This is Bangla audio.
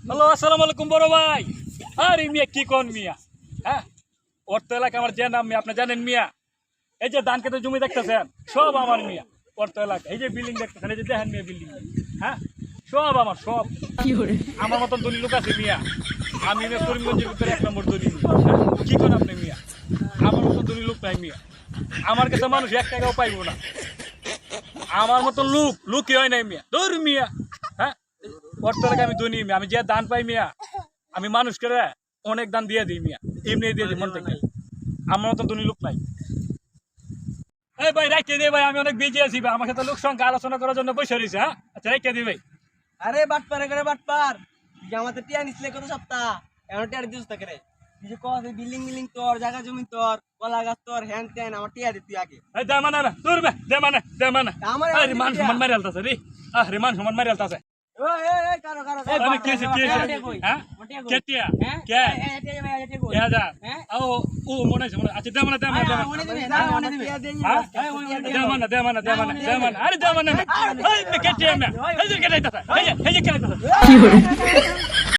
হ্যালো, আসসালামু আলাইকুম বড় ভাই। আরে মিয়া কি কোন মিয়া? হ্যাঁ, অর্থ এলাকা আমার যে নাম মিয়া আপনি জানেন মিয়া? এই যে ধান খেতে জমি দেখতেছেন সব আমার মিয়া। অর্থ এলাকা এই যে বিল্ডিং দেখতেছেন, এই যে দেখেন মিয়া বিল্ডিং, হ্যাঁ সব আমার, সব আমার মতন ধনী লোক আছে মিয়া। আমি করিমগঞ্জের ভিতরে 1 নম্বর ধনী। কি করেন আপনি মিয়া? আমার মতন ধনী লোক নাই মিয়া। আমার কাছে মানুষ 1 টাকাও পাইব না। আমার মতন লুকই হয় নাই মিয়া, দূর মিয়া। হ্যাঁ, অর্থ এলাকা আমি ধনী মিয়া। আমি যে দান পাই মিয়া, আমি মানুষকে অনেক দান দিয়ে দিই মিয়া, এমনি দিয়ে দিই মন থেকে। আমার মতন ধনী লোক নাই। এই ভাই রাখতে দে ভাই, আমি অনেক বিজি আছি ভাই। আমার সাথে লোক সংখ্যা আলোচনা করার জন্য বসে রয়েছে। হ্যাঁ আচ্ছা, রাখতে দি ভাই। আরে বাটপারে করে বাটপার, তুই আমাদের টিয়া নিছিলে কত সপ্তাহ, এখন টিয়া দিস থাকে রে। তুই যে কস বিল্ডিং মিল্ডিং তোর, জায়গা জমি তোর, কলা গাছ তোর, হ্যান ত্যান, আমার টিয়া দে তুই আগে। এই দে মানে না, দূর বে, দে মানে আমার আরে মান সম্মান মারি আলতাছে রে। আরে মান সম্মান মারি আলতাছে। ওই এই কারো আমি কেছে হ্যাঁ কেটিয়া কে এ হাজার ও মনে আছে, আচ্ছা দে মানে আরে দে মানে এই কেটিয়া মে এই যে কেটাইতাছে, এই যে কেটাইতাছে।